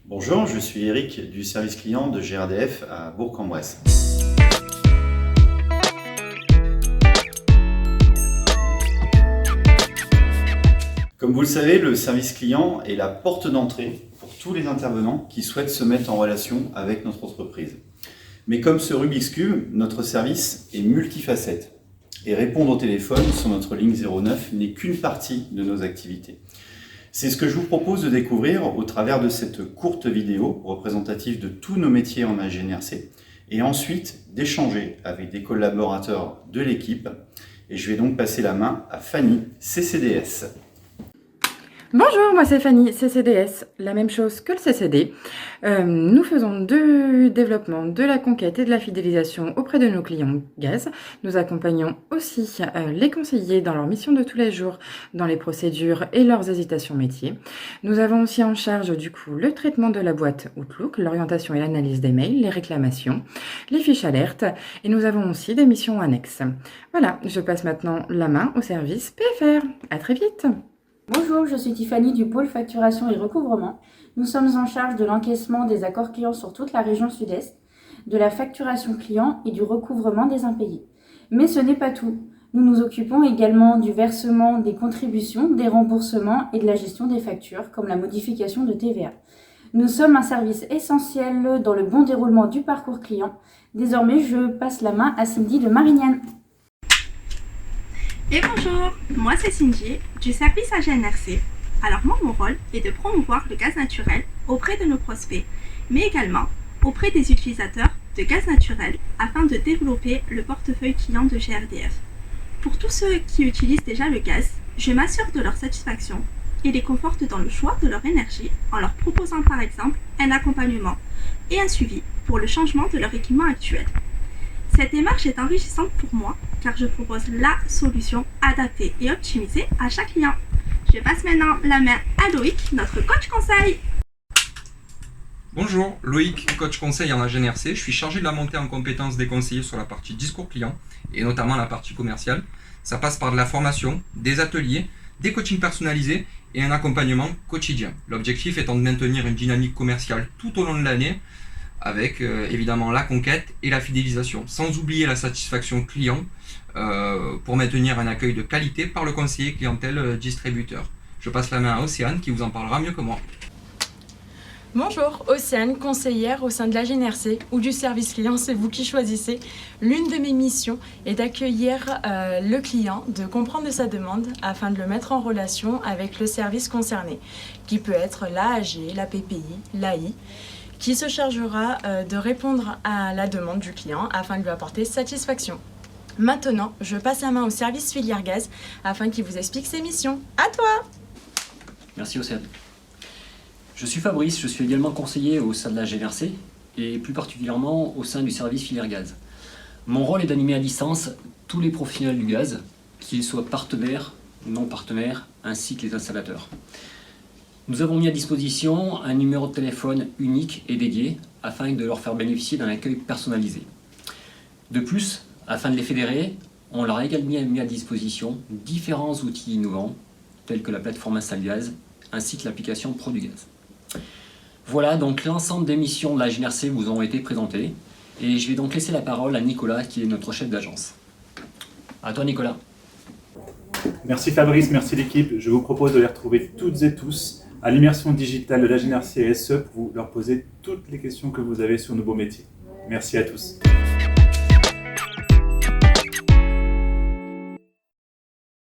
Bonjour, je suis Eric du service client de GRDF à Bourg-en-Bresse. Comme vous le savez, le service client est la porte d'entrée pour tous les intervenants qui souhaitent se mettre en relation avec notre entreprise. Mais comme ce Rubik's Cube, notre service est multifacette et répondre au téléphone sur notre ligne 09 n'est qu'une partie de nos activités. C'est ce que je vous propose de découvrir au travers de cette courte vidéo représentative de tous nos métiers en GNRC et ensuite d'échanger avec des collaborateurs de l'équipe. Et je vais donc passer la main à Fanny, CCDS. Bonjour, moi c'est Fanny, CCDS, la même chose que le CCD. Nous faisons du développement, de la conquête et de la fidélisation auprès de nos clients gaz. Nous accompagnons aussi les conseillers dans leur mission de tous les jours, dans les procédures et leurs hésitations métiers. Nous avons aussi en charge du coup le traitement de la boîte Outlook, l'orientation et l'analyse des mails, les réclamations, les fiches alertes et nous avons aussi des missions annexes. Voilà, je passe maintenant la main au service PFR. À très vite. Bonjour, je suis Tiffany du pôle facturation et recouvrement. Nous sommes en charge de l'encaissement des accords clients sur toute la région sud-est, de la facturation client et du recouvrement des impayés. Mais ce n'est pas tout. Nous nous occupons également du versement des contributions, des remboursements et de la gestion des factures, comme la modification de TVA. Nous sommes un service essentiel dans le bon déroulement du parcours client. Désormais, je passe la main à Cindy de Marignane. Et bonjour, moi c'est Cindy du service GNRC. Alors moi mon rôle est de promouvoir le gaz naturel auprès de nos prospects, mais également auprès des utilisateurs de gaz naturel afin de développer le portefeuille client de GRDF. Pour tous ceux qui utilisent déjà le gaz, je m'assure de leur satisfaction et les conforte dans le choix de leur énergie en leur proposant par exemple un accompagnement et un suivi pour le changement de leur équipement actuel. Cette démarche est enrichissante pour moi car je propose la solution adaptée et optimisée à chaque client. Je passe maintenant la main à Loïc, notre coach conseil. Bonjour, Loïc, coach conseil en GNRC. Je suis chargé de la montée en compétences des conseillers sur la partie discours client et notamment la partie commerciale. Ça passe par de la formation, des ateliers, des coachings personnalisés et un accompagnement quotidien. L'objectif étant de maintenir une dynamique commerciale tout au long de l'année avec évidemment la conquête et la fidélisation, sans oublier la satisfaction client pour maintenir un accueil de qualité par le conseiller clientèle distributeur. Je passe la main à Océane qui vous en parlera mieux que moi. Bonjour, Océane, conseillère au sein de la GNRC ou du service client, c'est vous qui choisissez. L'une de mes missions est d'accueillir le client, de comprendre sa demande afin de le mettre en relation avec le service concerné, qui peut être l'AAG, la PPI, l'AI, qui se chargera de répondre à la demande du client afin de lui apporter satisfaction. Maintenant, je passe la main au service filière gaz afin qu'il vous explique ses missions. À toi! Merci Océane. Je suis Fabrice, je suis également conseiller au sein de la GNRC et plus particulièrement au sein du service filière gaz. Mon rôle est d'animer à distance tous les professionnels du gaz, qu'ils soient partenaires, non partenaires, ainsi que les installateurs. Nous avons mis à disposition un numéro de téléphone unique et dédié afin de leur faire bénéficier d'un accueil personnalisé. De plus, afin de les fédérer, on leur a également mis à disposition différents outils innovants tels que la plateforme InstallGaz ainsi que l'application ProduGaz. Voilà, donc l'ensemble des missions de la GNRC vous ont été présentées et je vais donc laisser la parole à Nicolas qui est notre chef d'agence. À toi Nicolas. Merci Fabrice, merci l'équipe. Je vous propose de les retrouver toutes et tous à l'immersion digitale de la GNRC SE pour leur poser toutes les questions que vous avez sur nos beaux métiers. Merci à tous.